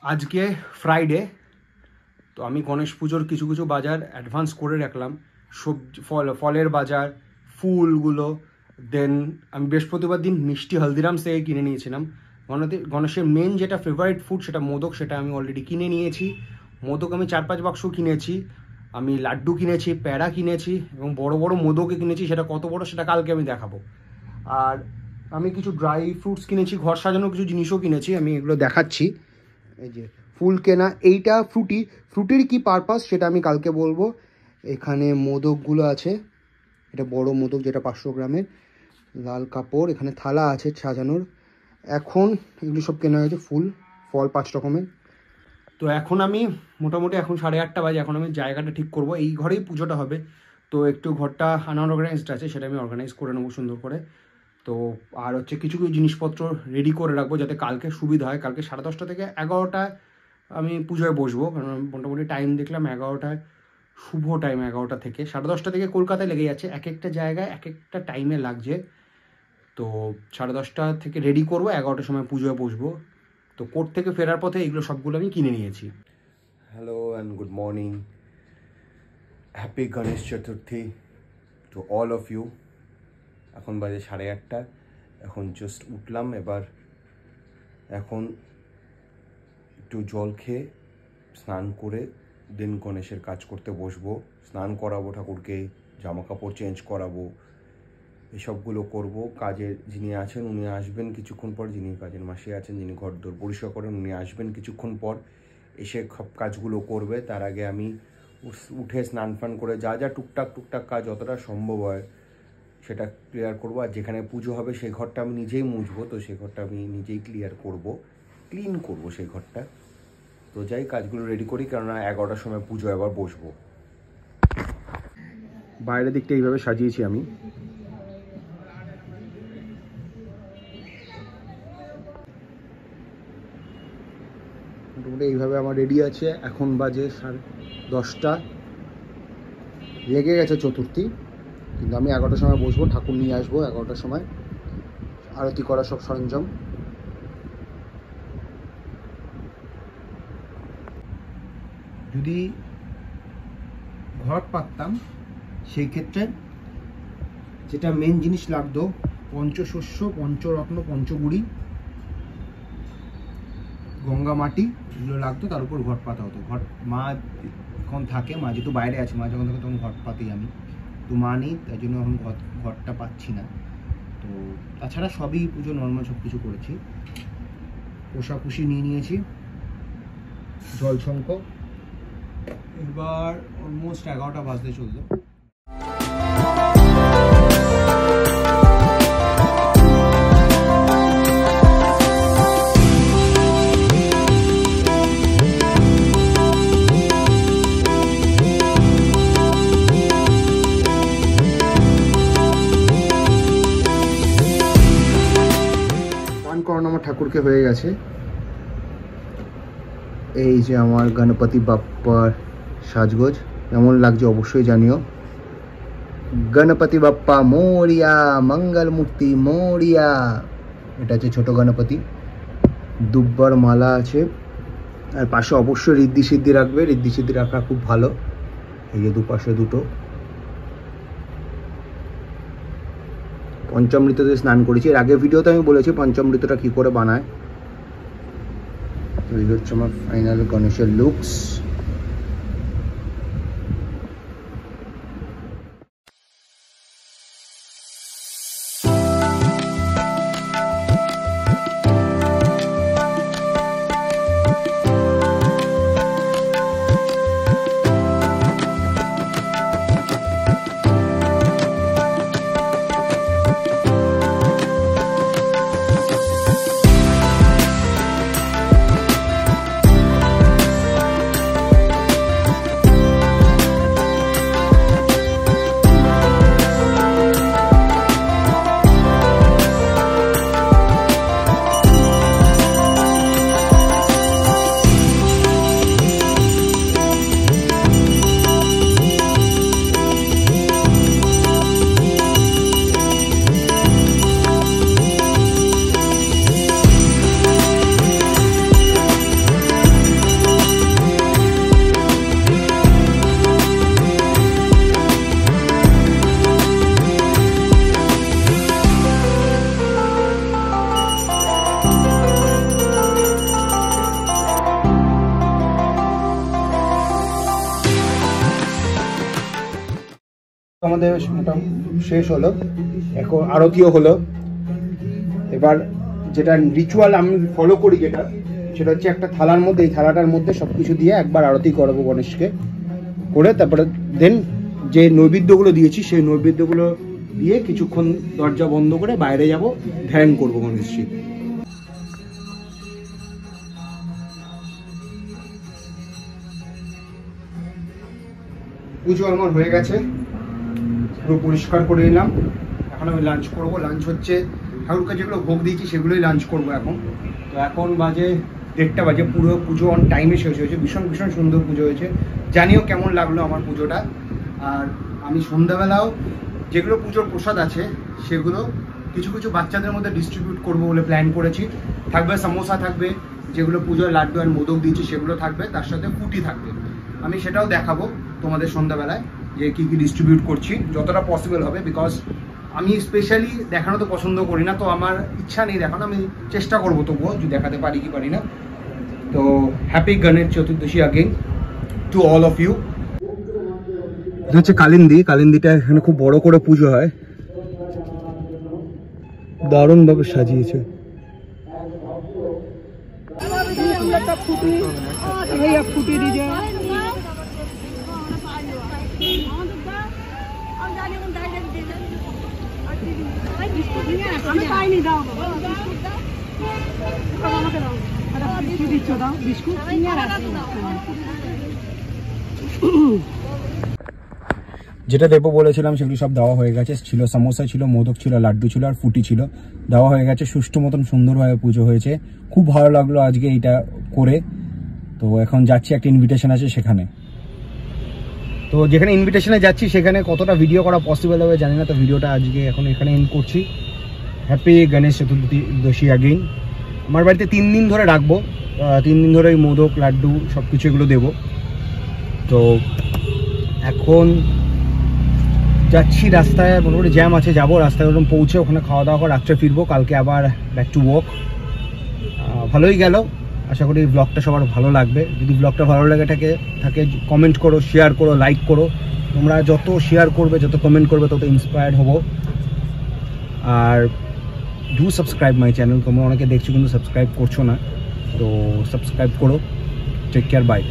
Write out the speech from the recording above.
আজকে ফ্রাইডে, তো আমি গণেশ পুজোর কিছু কিছু বাজার অ্যাডভান্স করে রাখলাম। সবজি ফলের বাজার, ফুলগুলো। দেন আমি বৃহস্পতিবার দিন মিষ্টি হলদিরামস থেকে কিনে নিয়েছিলাম। গণেশের মেন যেটা ফেভারিট ফুড সেটা মোদক, সেটা আমি অলরেডি কিনে নিয়েছি। মোদক আমি 4-5 বাক্স কিনেছি। আমি লাড্ডু কিনেছি, প্যাড়া কিনেছি এবং বড় বড় মোদকে কিনেছি। সেটা কত বড় সেটা কালকে আমি দেখাবো। আর আমি কিছু ড্রাই ফ্রুটস কিনেছি, ঘর সাজানোর কিছু জিনিসও কিনেছি, আমি এগুলো দেখাচ্ছি। এই যে ফুল কেনা, এইটা ফ্রুটির কি পারপাস সেটা আমি কালকে বলবো। এখানে মোদকগুলো আছে, এটা বড় মোদক যেটা 500 গ্রামের, লাল কাপড়, এখানে থালা আছে সাজানোর। এখন এগুলো সব কেনা হয়েছে, ফল 5 রকমের। তো এখন আমি মোটামুটি এখন 8:30 বাজে, এখন আমি জায়গাটা ঠিক করব। এই ঘরেই পুজোটা হবে, তো একটু ঘরটা আনঅর্গানাইজড আছে, সেটা আমি অর্গানাইজ করে নেবো সুন্দর করে। তো আর হচ্ছে কিছু কিছু জিনিসপত্র রেডি করে রাখবো যাতে কালকে সুবিধা হয়। কালকে 10:30 থেকে 11টায় আমি পুজোয় বসবো, কারণ মোটামুটি টাইম দেখলাম 11টায় শুভ টাইম। 11টা থেকে 10:30 থেকে কলকাতায় লেগে যাচ্ছে, এক একটা জায়গায় এক একটা টাইমে লাগছে। তো 10:30 থেকে রেডি করবো, 11টার সময় পুজোয় বসবো। তো কোর্ট থেকে ফেরার পথে এগুলো সবগুলো আমি কিনে নিয়েছি। Hello and good morning, happy Ganesh Chaturthi to all of you. এখন বাজে 8:30, এখন জাস্ট উঠলাম। এখন একটু জল খেয়ে স্নান করে দেন গণেশের কাজ করতে বসবো। স্নান করাবো ঠাকুরকে, জামা কাপড় চেঞ্জ করাবো, এসবগুলো করব। কাজের যিনি আছেন উনি আসবেন কিছুক্ষণ পর, যিনি কাজের মাসি আছেন, যিনি ঘর দোর পরিষ্কার করেন, উনি আসবেন কিছুক্ষণ পর, এসে সব কাজগুলো করবে। তার আগে আমি উঠে স্নান ফান করে যা যা টুকটাক কাজ যতটা সম্ভব হয় সেটা ক্লিয়ার করবো। আর যেখানে পুজো হবে সেই ঘরটা আমি নিজেই মুছবো, তো সেই ঘরটা আমি নিজেই ক্লিন করবো সেই ঘরটা। তো যাই কাজগুলো রেডি করি, কেননা 11টার সময় পুজো আবার বসবো। বাইরের দিকটা এইভাবে সাজিয়েছি আমি। মোটামুটি এইভাবে আমার রেডি আছে। এখন বাজে 10:30, লেগে গেছে চতুর্থী, কিন্তু আমি 11টার সময় বসবো, ঠাকুর নিয়ে আসবো 11টার সময়, আরতি করা সব সরঞ্জাম। যদি ঘট পাততাম সেই ক্ষেত্রে যেটা মেন জিনিস লাগতো, পঞ্চশস্য, পঞ্চরত্ন, পঞ্চগুড়ি, গঙ্গা মাটি, এগুলো লাগতো। তার উপর ঘট পাতা হতো। মা এখন থাকে, মা যেহেতু বাইরে আছে, মা যখন থাকে তখন ঘট পাতি আমি, তো মা নেই, তাই জন্য এখন ঘরটা পাচ্ছি না। তো তাছাড়া সবই পুজো নর্মাল সব কিছু করেছি। কোষাকুষি নিয়ে নিয়েছি, জল ছঙ্ক। এবার অলমোস্ট 11টা বাজতে চললো। করানো আমার ঠাকুরকে হয়ে গেছে। এই যে আমার গণপতি বাপ্পার সাজগোজ, কেমন লাগছে অবশ্যই জানিও। গণপতি বাপ্পা মোরিয়া, মঙ্গল মূর্তি মোরিয়া। এটা হচ্ছে ছোট গণপতি, দুব্বার মালা আছে, আর পাশে অবশ্যই ঋদ্ধি সিদ্ধি রাখবে। ঋদ্ধি সিদ্ধি রাখা খুব ভালো। এই যে দুপাশে দুটো। পঞ্চামৃততে স্নান করেছি, এর আগের ভিডিওতে আমি বলেছি পঞ্চামৃতটা কী করে বানায়। তো এই হচ্ছে আমার ফাইনাল গণেশের লুকস। আমাদের মোটামুটি শেষ হলো, এখন আরতিও হলো। এবার যেটা রিচুয়াল আমি ফলো করি সেটা হচ্ছে একটা থালার মধ্যে, এই থালাটার মধ্যে সব কিছু দিয়ে একবার আরতি করাবো গণেশকে, করে তারপরে দেন যে নৈবেদ্যগুলো দিয়েছি সেই নৈবেদ্যগুলো দিয়ে কিছুক্ষণ দরজা বন্ধ করে বাইরে যাব, ধ্যান করবো গণেশজি। পুজো আমার হয়ে গেছে, পুরো পরিষ্কার করে নিলাম। এখন আমি লাঞ্চ করবো। লাঞ্চ হচ্ছে ঠাকুরকে যেগুলো ভোগ দিয়েছি সেগুলোই লাঞ্চ করবো এখন। তো এখন বাজে 1:30 বাজে, পুরো পুজো অন টাইমে শেষ হয়েছে। ভীষণ ভীষণ সুন্দর পুজো হয়েছে। জানিও কেমন লাগলো আমার পুজোটা। আর আমি সন্ধ্যাবেলাও যেগুলো পুজোর প্রসাদ আছে সেগুলো কিছু কিছু বাচ্চাদের মধ্যে ডিস্ট্রিবিউট করবো বলে প্ল্যান করেছি। থাকবে সামোসা, থাকবে যেগুলো পুজোর লাড্ডু আর মোদক দিয়েছি সেগুলো থাকবে, তার সাথে ফুটি থাকবে। আমি সেটাও দেখাবো তোমাদের সন্ধ্যাবেলায় যে কী কী ডিস্ট্রিবিউট করছি, যতটা পসিবল হবে। বিকজ আমি স্পেশালি দেখানো তো পছন্দ করি না, তো আমার ইচ্ছা নেই দেখানো, আমি চেষ্টা করবো তবুও যদি দেখাতে পারি কি পারি না। তো happy Ganesh Chaturdashi again to all of you. এটা হচ্ছে কালিন্দী। কালিন্দিটা এখানে খুব বড় করে পুজো হয়, দারুণভাবে সাজিয়েছে। আমি পাইনি, দাও আমাকে দাও, বিস্কুট দিচ্ছ, দাও বিস্কুট। যেটা দেবো বলেছিলাম সেগুলো সব দেওয়া হয়ে গেছে। ছিল সমোসা, ছিল মোদক, ছিল লাড্ডু, ছিল আর ফুটি ছিল, দেওয়া হয়ে গেছে। সুষ্ঠু মতন সুন্দরভাবে পুজো হয়েছে। খুব ভালো লাগলো আজকে এইটা করে। তো এখন যাচ্ছি, একটা ইনভিটেশন আছে সেখানে। তো যেখানে ইনভিটেশনে যাচ্ছি সেখানে কতটা ভিডিও করা পসিবল হবে জানি না, তো ভিডিওটা আজকে এখন এখানে এন্ড করছি। Happy Ganesh Chaturdashi again. আমার বাড়িতে 3 দিন ধরে রাখবো, 3 দিন ধরে মোদক লাড্ডু সব কিছু এগুলো দেবো। তো এখন যাচ্ছি, রাস্তায় মোটামুটি জ্যাম আছে, যাবো রাস্তায় ওরকম পৌঁছে ওখানে খাওয়া দাওয়া করে রাত্রে ফিরবো। কালকে আবার ব্যাক টু ওয়ার্ক। ভালোই গেল, আশা করি ব্লগটা সবার ভালো লাগবে। যদি ব্লগটা ভালো লাগে থাকে কমেন্ট করো, শেয়ার করো, লাইক করো। তোমরা যত শেয়ার করবে, যত কমেন্ট করবে, তত ইন্সপায়ার্ড হবো। আর ডু সাবস্ক্রাইব মাই চ্যানেল। তোমরা অনেকে দেখছো কিন্তু সাবস্ক্রাইব করছো না, তো সাবস্ক্রাইব করো। Take care, by.